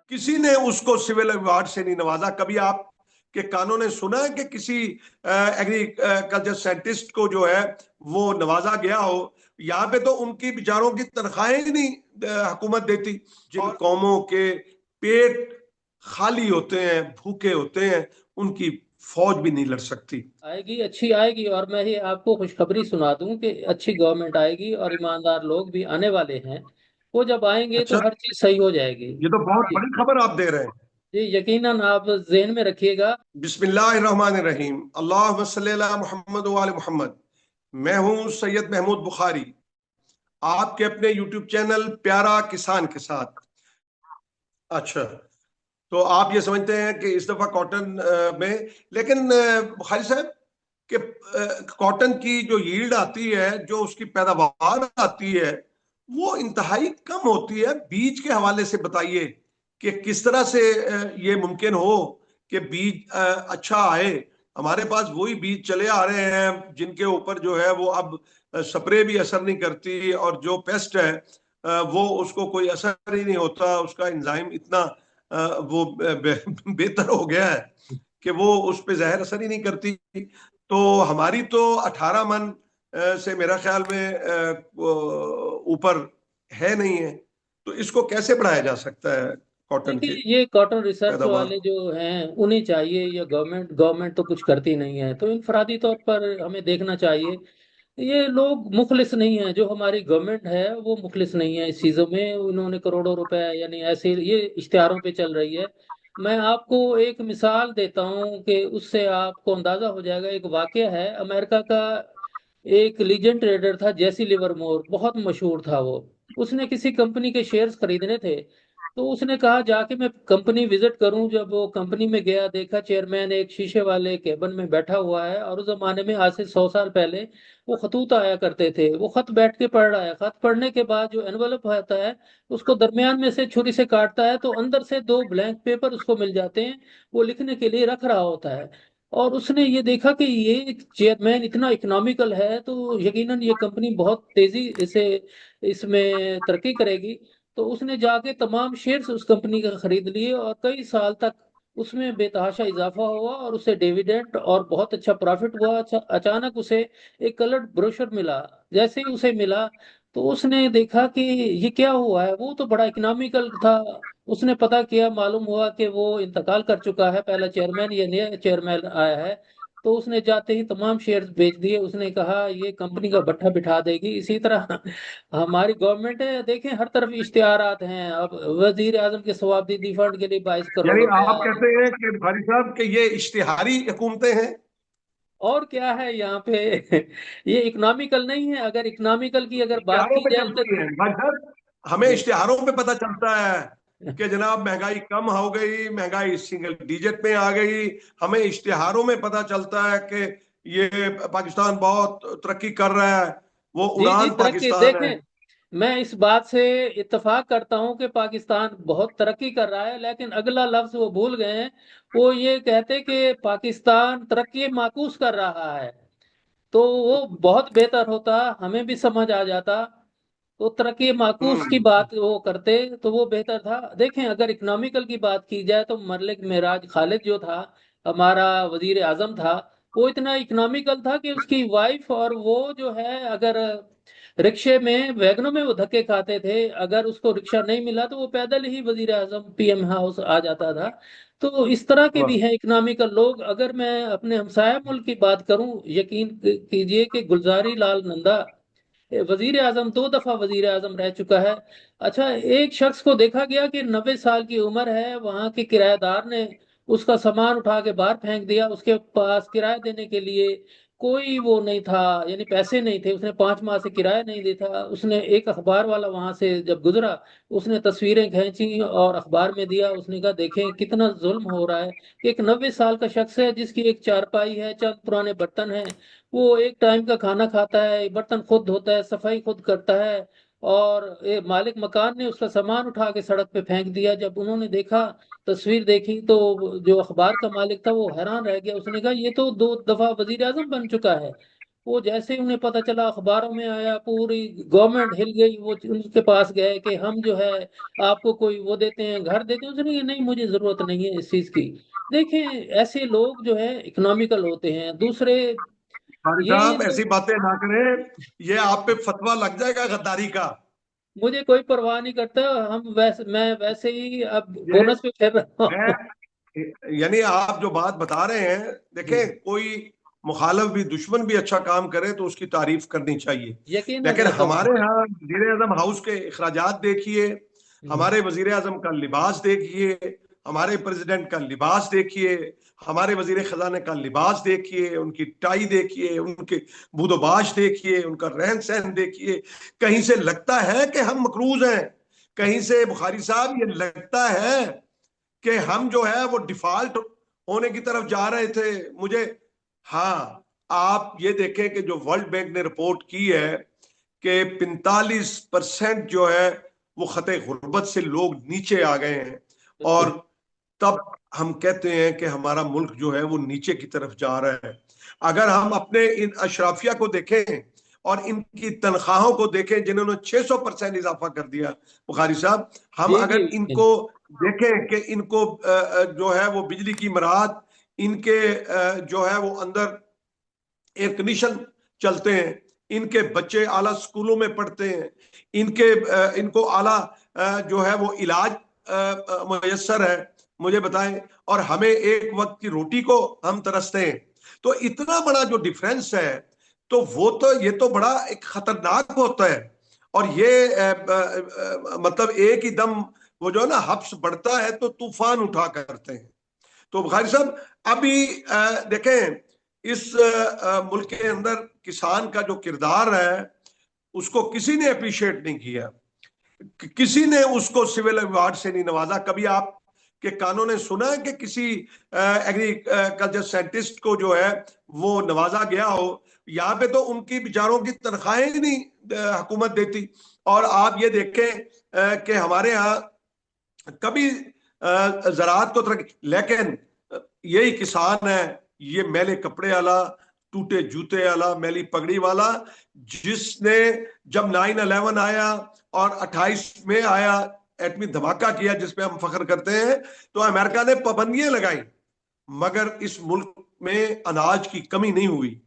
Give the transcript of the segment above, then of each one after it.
किसी ने उसको सिविल अवार्ड से नहीं नवाजा। कभी आपके कानों ने सुना है कि किसी एग्रीकल्चर साइंटिस्ट को जो है वो नवाजा गया हो? यहाँ पे तो उनकी बेचारों की तनख्वाहें ही नहीं हुकूमत देती। जिन कौमों के पेट खाली होते हैं, भूखे होते हैं, उनकी फौज भी नहीं लड़ सकती। आएगी, अच्छी आएगी। और मैं ही आपको खुशखबरी सुना दूं कि अच्छी गवर्नमेंट आएगी और ईमानदार लोग भी आने वाले हैं। वो जब आएंगे तो अच्छा, हर चीज सही हो जाएगी। ये तो बहुत जी। बड़ी खबर आप दे रहे हैं। जी, यकीनन आप जहन में रखिएगा। बिस्मिल्लाहिर्रहमानिर्रहीम, अल्लाहुम्मा सल्ली अला मुहम्मद व आले मुहम्मद। मैं हूं सैयद महमूद बुखारी, आपके अपने यूट्यूब चैनल प्यारा किसान के साथ। अच्छा, तो आप ये समझते हैं कि इस दफा कॉटन में, लेकिन बुखारी साहब कि कॉटन की जो यील्ड आती है, जो उसकी पैदावार आती है, वो इंतहाई कम होती है। बीज के हवाले से बताइए कि किस तरह से ये मुमकिन हो कि बीज अच्छा आए। हमारे पास वही बीज चले आ रहे हैं जिनके ऊपर जो है वो अब स्प्रे भी असर नहीं करती, और जो पेस्ट है वो उसको कोई असर ही नहीं होता। उसका एंजाइम इतना वो बेहतर हो गया है कि वो उस पे जहर असर ही नहीं करती। तो हमारी तो 18 मन से मेरा ख्याल में ऊपर है नहीं है। तो इसको कैसे बढ़ाया जा सकता है, कॉटन देखिए, की ये कॉटन रिसर्च पैदावार? वाले जो हैं उन्हें चाहिए, या गवर्नमेंट गवर्नमेंट तो कुछ करती नहीं है, तो इनफरादी तौर पर हमें देखना चाहिए। ये लोग मुखलिस नहीं है, जो हमारी गवर्नमेंट है वो मुखलिस नहीं है इस चीज़ों में। उन्होंने करोड़ों रुपए, यानी ऐसे ये इश्तिहारों पे चल रही है। मैं आपको एक मिसाल देता हूँ कि उससे आपको अंदाजा हो जाएगा। एक वाकया है अमेरिका का। एक लीजेंड ट्रेडर था जेसी लिवरमोर, बहुत मशहूर था वो। उसने किसी कंपनी के शेयर्स खरीदने थे, तो उसने कहा जाके मैं कंपनी विजिट करूं। जब वो कंपनी में गया, देखा चेयरमैन एक शीशे वाले केबिन में बैठा हुआ है, और उस जमाने में आज से 100 साल पहले वो खतूत आया करते थे। वो खत बैठ के पढ़ रहा है। खत पढ़ने के बाद जो एनवलप होता है उसको दरमियान में से छुरी से काटता है, तो अंदर से दो ब्लैंक पेपर उसको मिल जाते हैं। वो लिखने के लिए रख रहा होता है। और उसने ये देखा कि ये चेयरमैन इतना इकोनॉमिकल है, तो यकीनन ये कंपनी बहुत तेजी से इसमें तरक्की करेगी। तो उसने जाके तमाम शेयर्स उस कंपनी का खरीद लिए, और कई साल तक उसमें बेतहाशा इजाफा हुआ, और उसे डिविडेंड और बहुत अच्छा प्रॉफिट हुआ। अचानक उसे एक कलर्ड ब्रोशर मिला। जैसे ही उसे मिला, तो उसने देखा कि ये क्या हुआ है। वो तो बड़ा इकोनॉमिकल था। उसने पता किया, मालूम हुआ कि वो इंतकाल कर चुका है पहला चेयरमैन, ये नया चेयरमैन आया है। तो उसने जाते ही तमाम शेयर्स बेच दिए। उसने कहा ये कंपनी का भट्ठा बिठा देगी। इसी तरह हमारी गवर्नमेंट है, देखें हर तरफ इश्तिहारात हैं। अब वजीर आजम के स्वाबदीदी फंड के लिए 22 करोड़ यानी रुपए आप आ रहे हैं। कहते हैं कि बुखारी साहब कि ये इश्तिहारी हुकूमतें हैं? और क्या है यहाँ पे ये इकोनॉमिकल नहीं है। अगर इकोनॉमिकल की अगर बात इश्तिहारों की पे जाए तो चलती हैं बुखारी साहब। हमें जी। इश्तिहारों पे पता चलता है कि जनाब महंगाई कम हो गई, महंगाई सिंगल डिजिट में आ गई। हमें इश्तिहारों में पता चलता है कि ये पाकिस्तान बहुत तरक्की कर रहा है, वो जी जी, उड़ान तरक्की पाकिस्तान है। देखें। मैं इस बात से इत्तेफाक करता हूं कि पाकिस्तान बहुत तरक्की कर रहा है, लेकिन अगला लफ्ज वो भूल गए हैं। वो ये कहते कि पाकिस्तान तरक्की माकूस कर रहा है। तो वो बहुत बेहतर होता, हमें भी समझ आ जाता। तो तरक्की माकूस की हम्म। बात वो करते तो वो बेहतर था। देखें, अगर इकोनॉमिकल की बात की जाए तो मलिक मेराज खालिद जो था, हमारा वजीर आजम था, वो इतना इकोनॉमिकल था कि उसकी वाइफ और वो जो है, अगर रिक्शे में वैगनों में वो धक्के खाते थे, अगर उसको रिक्शा नहीं मिला तो वो पैदल ही वजीर आजम पीएम हाउस आ जाता था। तो इस तरह के भी वाह। हैं इकोनॉमिकल लोग। अगर मैं अपने हमसाया मुल्क की बात करूं, यकीन कीजिए कि गुलजारी लाल नंदा वजीर आजम 2 दफा वजीर आजम रह चुका है। अच्छा, एक शख्स को देखा गया कि 90 साल की उम्र है, वहां के किराएदार ने उसका सामान उठा के बाहर फेंक दिया। उसके पास किराया देने के लिए कोई वो नहीं था, यानी पैसे नहीं थे। उसने 5 माह से किराया नहीं दिया था। उसने, एक अखबार वाला वहां से जब गुजरा, उसने तस्वीरें खींची और अखबार में दिया। उसने कहा देखें कितना जुल्म हो रहा है कि एक 90 साल का शख्स है जिसकी एक चारपाई है, चंद पुराने बर्तन हैं, वो एक टाइम का खाना खाता है, बर्तन खुद धोता है, सफाई खुद करता है, और मालिक मकान ने उसका सामान उठा के सड़क पे फेंक दिया। जब उन्होंने देखा, तस्वीर देखी, तो जो अखबार का मालिक था वो हैरान रह गया। उसने कहा ये तो 2 दफा वजीर आजम बन चुका है। वो जैसे ही उन्हें पता चला, अखबारों में आया, पूरी गवर्नमेंट हिल गई। वो उनके पास गए कि हम जो है आपको कोई वो देते हैं, घर देते हैं। उसने कहा, नहीं मुझे जरूरत नहीं है इस चीज की। देखें, ऐसे लोग जो है इकोनॉमिकल होते हैं। दूसरे, भाई ये साहब जो, ऐसी बातें ना करें, ये आप पे फतवा लग जाएगा गद्दारी का। मुझे कोई परवाह नहीं करता। हम वैसे, मैं वैसे ही अब ये बोनस पे फिर रहा हूँ। मैं यानी आप जो बात बता रहे हैं, जी, देखें कोई मुखालफ भी, दुश्मन भी अच्छा काम करे तो उसकी तारीफ करनी चाहिए। यकीनन लेकिन करता हूँ। हमारे यहाँ वजीर आजम हाउस के अखराजात देखिए, हम्म, हमारे वजीर आजम का लिबास देखिए, हमारे प्रेसिडेंट का लिबास देखिए, हमारे वजीर खजाने का लिबास देखिए, उनकी टाई देखिए, उनके बूदोबाश देखिए, उनका रहन सहन देखिए। कहीं से लगता है कि हम मकरूज हैं, कहीं से बुखारी साहब ये लगता है कि हम जो है वो डिफॉल्ट होने की तरफ जा रहे थे। मुझे, हाँ, आप ये देखें कि जो वर्ल्ड बैंक ने रिपोर्ट की है कि 45% जो है वो खते गुर्बत से लोग नीचे आ गए हैं। और बिल्कुल। तब हम कहते हैं कि हमारा मुल्क जो है वो नीचे की तरफ जा रहा है। अगर हम अपने इन अशराफिया को देखें और इनकी तनख्वाहों को देखें जिन्होंने 600% इजाफा कर दिया, बुखारी साहब, हम जी जी। अगर इनको देखें कि इनको जो है वो बिजली की मराहत, इनके जो है वो अंदर एयर कंडीशन चलते हैं, इनके बच्चे आला स्कूलों में पढ़ते हैं, इनको आला जो है वो इलाज मुयसर है, मुझे बताएं, और हमें एक वक्त की रोटी को हम तरसते हैं। तो इतना बड़ा जो डिफरेंस है, तो वो तो ये तो बड़ा एक खतरनाक होता है। और ये मतलब एक ही दम वो जो है ना, हब्स बढ़ता है तो तूफान उठा करते हैं। तो बुखारी साहब, अभी देखें, इस मुल्क के अंदर किसान का जो किरदार है उसको किसी ने अप्रिशिएट नहीं किया, किसी ने उसको सिविल अवार्ड से नहीं नवाजा। कभी आप के कानों ने सुना है कि किसी एग्रीकल्चर साइंटिस्ट को जो है वो नवाजा गया हो? यहाँ पे तो उनकी बेचारों की तनख्वाहें ही नहीं हुकूमत देती। और आप ये देखें कि हमारे यहाँ कभी ज़राअत को तरक्की, लेकिन यही किसान है, ये मैले कपड़े वाला, टूटे जूते वाला, मैली पगड़ी वाला, जिसने जब 9/11 आया और 28 में आया, एटमी धमाका किया जिसपे हम फख्र करते हैं, तो अमेरिका ने पाबंदियां लगाई, मगर इस मुल्क में अनाज की कमी नहीं हुई।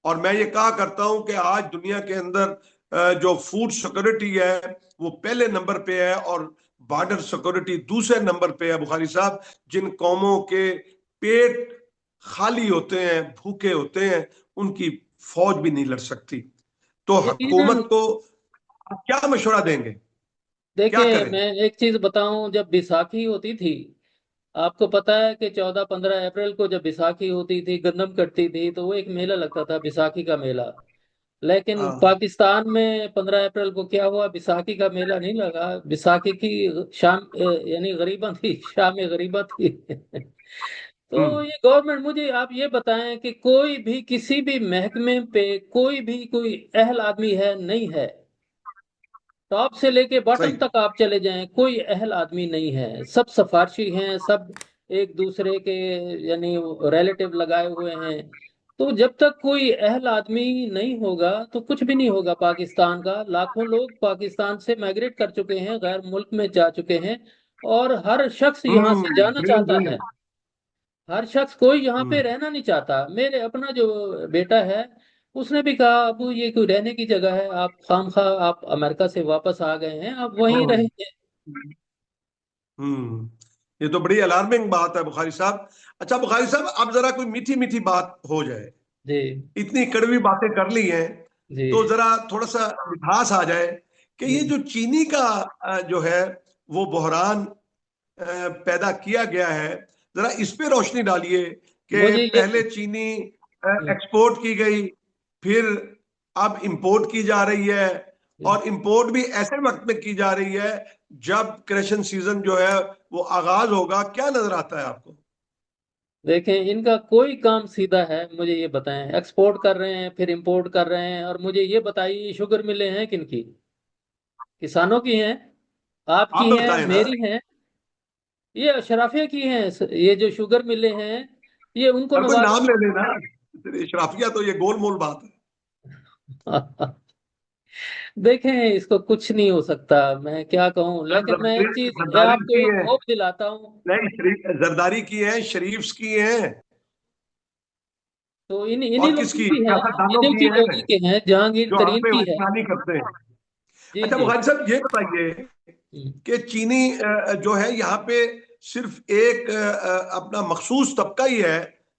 और मैं ये कहा करता हूं कि आज दुनिया के अंदर जो फूड सिक्योरिटी है वो पहले नंबर पे है, और बॉर्डर सिक्योरिटी दूसरे नंबर पे है, बुखारी साहब। जिन कौमों के पेट खाली होते हैं, भूखे होते हैं, उनकी फौज भी नहीं लड़ सकती। तो यकीनन। हुकूमत को आप क्या मशवरा देंगे, क्या देखिए, करें? मैं एक चीज बताऊं, जब बैसाखी होती थी, आपको पता है कि 14-15 अप्रैल को जब बैसाखी होती थी, गंदम कटती थी, तो वो एक मेला लगता था, बैसाखी का मेला। लेकिन हाँ। पाकिस्तान में 15 अप्रैल को क्या हुआ? बैसाखी का मेला नहीं लगा, बैसाखी की शाम यानी गरीबा थी, शाम गरीबा थी। तो हम्म। ये गवर्नमेंट, मुझे आप ये बताएं कि कोई भी किसी भी महकमे पे कोई अहल आदमी है? नहीं है। टॉप से लेके बॉटम सही। तक आप चले जाएं, कोई अहल आदमी नहीं है। सब सिफारशी हैं, सब एक दूसरे के यानी रिलेटिव लगाए हुए हैं। तो जब तक कोई अहल आदमी नहीं होगा तो कुछ भी नहीं होगा पाकिस्तान का। लाखों लोग पाकिस्तान से माइग्रेट कर चुके हैं, गैर मुल्क में जा चुके हैं, और हर शख्स यहाँ से जाना ब्रिलियंट चाहता है। ब्रिलियंट। हर शख्स, कोई यहाँ पे हम्म। रहना नहीं चाहता। मेरे अपना जो बेटा है, उसने भी कहा, अबू ये कोई रहने की जगह है? आप खामखा आप अमेरिका से वापस आ गए हैं, आप वहीं हम्म। रहेंगे। हम्म। ये तो बड़ी अलार्मिंग बात है बुखारी साहब। अच्छा बुखारी साहब, अब जरा कोई मीठी मीठी बात हो जाए। जी इतनी कड़वी बातें कर ली हैं, जी तो जरा थोड़ा सा मिठास आ जाए कि ये जी। जो चीनी का जो है वो बहरान पैदा किया गया है, जरा इस पे रोशनी डालिए कि मुझे ये, पहले चीनी एक्सपोर्ट की गई, फिर अब इंपोर्ट की जा रही है, और इंपोर्ट भी ऐसे वक्त में की जा रही है जब क्रशन सीजन जो है वो आगाज होगा। क्या नजर आता है आपको? देखें, इनका कोई काम सीधा है? मुझे ये बताएं, एक्सपोर्ट कर रहे हैं फिर इंपोर्ट कर रहे हैं। और मुझे ये बताइए, शुगर मिलें हैं किनकी? किसानों की हैं, आप आपकी हैं, बताएं ना। मेरी हैं, ये अशराफिया की हैं। ये जो शुगर मिलें हैं, ये उनको हर कोई नवाज, नाम ले लेना, इशराफिया तो ये गोल मोल बात है। देखें, इसको कुछ नहीं हो सकता, मैं क्या कहूँ, सर, लेकिन मैं एक चीज जरदारी आपको की एक है, होप दिलाता हूँ। नहीं शरीफ जरदारी की है, शरीफ्स की है, तो इन इन्हीं और लोगों किसकी, की है, सियासतदानों इन्हीं की की लोगों है, के हैं, जहांगीर जो हम तरीन पे की है। हुक्मरानी करते हैं। जी अच्छा जी। बुखारी साहब, ये बताइए हम्म, कि चीनी जो है यहाँ पे सिर्फ एक अपना मखसूस तबका ही है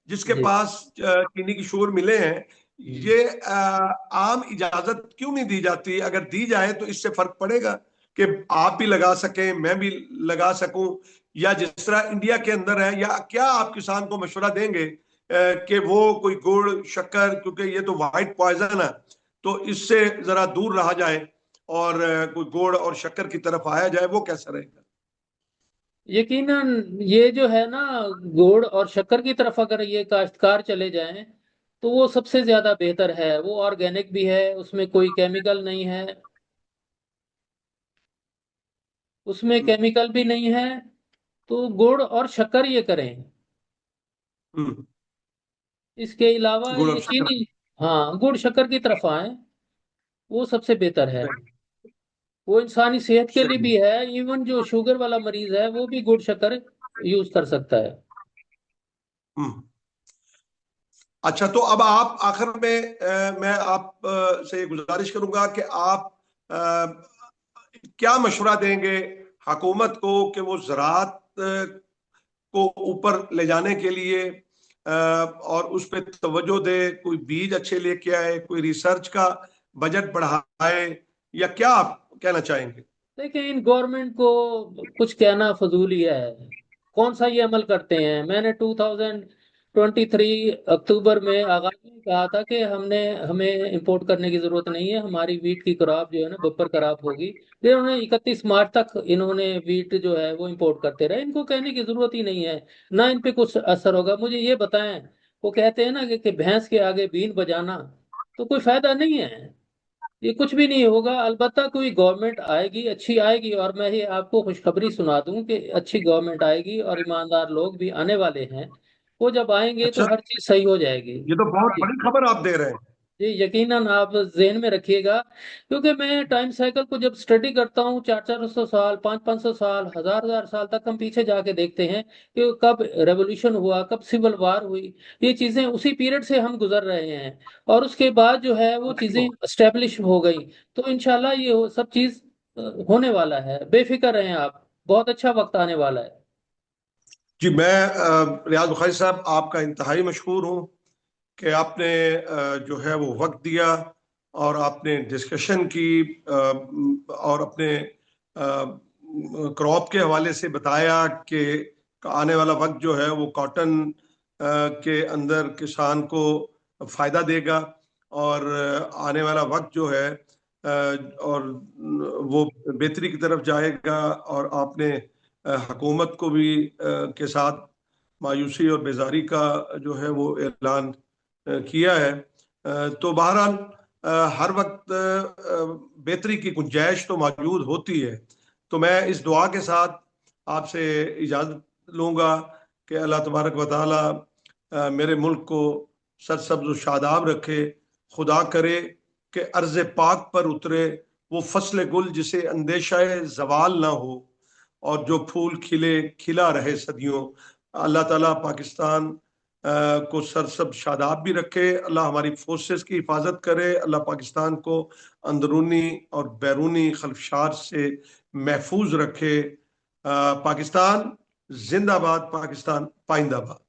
जिसके जी। पास चीनी की शोर मिले हैं। हम्म, ये आम इजाजत क्यों नहीं दी जाती? अगर दी जाए तो इससे फर्क पड़ेगा कि आप भी लगा सकें, मैं भी लगा सकूं, या जिस तरह इंडिया के अंदर है, या क्या आप किसान को मशवरा देंगे कि वो कोई गुड़ शक्कर, क्योंकि ये तो वाइट पॉइजन है, तो इससे जरा दूर रहा जाए और कोई गुड़ और शक्कर की तरफ आया जाए, वो कैसा रहेगा? यकीनन ये जो है ना, गुड़ और शक्कर की तरफ अगर ये काश्तकार चले जाएं तो वो सबसे ज्यादा बेहतर है। वो ऑर्गेनिक भी है, उसमें कोई केमिकल नहीं है, उसमें हम्म, केमिकल भी नहीं है। तो गुड़ और शक्कर ये करें। हम्म, इसके अलावा गुड़ और ये शक्कर। चीनी, हाँ, गुड़ शक्कर की तरफ आए, वो सबसे बेहतर है। सही, वो इंसानी सेहत के लिए सही। भी है, इवन जो शुगर वाला मरीज है वो भी गुड़ शक्कर यूज कर सकता है। हम्म। अच्छा, तो अब आप आखिर में मैं आप से गुजारिश करूंगा कि आप क्या मशवरा देंगे हुकूमत को कि वो ज़राअत को ऊपर ले जाने के लिए और उस पर तवज्जो दे, कोई बीज अच्छे लेके आए, कोई रिसर्च का बजट बढ़ाए, या क्या आप कहना चाहेंगे? देखिए, इन गवर्नमेंट को कुछ कहना फजूल ही है। कौन सा ये अमल करते हैं? मैंने 2023 अक्टूबर में आगाज में कहा था कि हमें इंपोर्ट करने की जरूरत नहीं है, हमारी वीट की क्रॉप जो है ना बम्पर क्रॉप होगी। फिर उन्होंने 31 मार्च तक इन्होंने वीट जो है वो इंपोर्ट करते रहे। इनको कहने की जरूरत ही नहीं है, ना इन पे कुछ असर होगा। मुझे ये बताएं, वो कहते हैं ना कि भैंस के आगे बीन बजाना, तो कोई फायदा नहीं है, ये कुछ भी नहीं होगा। अलबत्ता कोई गवर्नमेंट आएगी, अच्छी आएगी, और मैं ये आपको खुशखबरी सुना दूं कि अच्छी गवर्नमेंट आएगी और ईमानदार लोग भी आने वाले हैं। वो जब आएंगे तो अच्छा, हर चीज सही हो जाएगी। ये तो बहुत जी बड़ी खबर आप दे रहे हैं। जी, यकीनन आप जहन में रखिएगा। क्योंकि मैं टाइम साइकिल को जब स्टडी करता हूँ, 400 400 साल, 500 500 साल, हजार हजार साल तक हम पीछे जाके देखते हैं कि कब रेवोल्यूशन हुआ, कब सिविल वार हुई। ये चीजें उसी पीरियड से हम गुजर रहे हैं, और उसके बाद जो है वो चीजें एस्टेब्लिश हो गई। तो इंशाल्लाह सब चीज होने वाला है, बेफिक्र रहें आप, बहुत अच्छा वक्त आने वाला है। जी, मैं रियाज बुखारी साहब आपका इंतहाई मशहूर हूँ कि आपने जो है वो वक्त दिया, और आपने डिस्कशन की, और अपने क्रॉप के हवाले से बताया कि आने वाला वक्त जो है वो कॉटन के अंदर किसान को फायदा देगा, और आने वाला वक्त जो है और वो बेहतरी की तरफ जाएगा। और आपने हुकूमत को भी के साथ मायूसी और बेजारी का जो है वो ऐलान किया है। तो बहरहाल हर वक्त बेहतरी की गुंजाइश तो मौजूद होती है। तो मैं इस दुआ के साथ आपसे इजाज़त लूँगा कि अल्लाह तबारक व तआला मेरे मुल्क को सरसब्ज व शादाब रखे। खुदा करे कि अर्ज़ पाक पर उतरे वो फसल गुल जिसे अंदेशा जवाल ना हो, और जो फूल खिले खिला रहे सदियों। अल्लाह ताला पाकिस्तान को सरसब शादाब भी रखे। अल्लाह हमारी फोर्सेस की हिफाजत करे। अल्लाह पाकिस्तान को अंदरूनी और बैरूनी खलफशार से महफूज रखे। पाकिस्तान जिंदाबाद, पाकिस्तान पाइंदाबाद।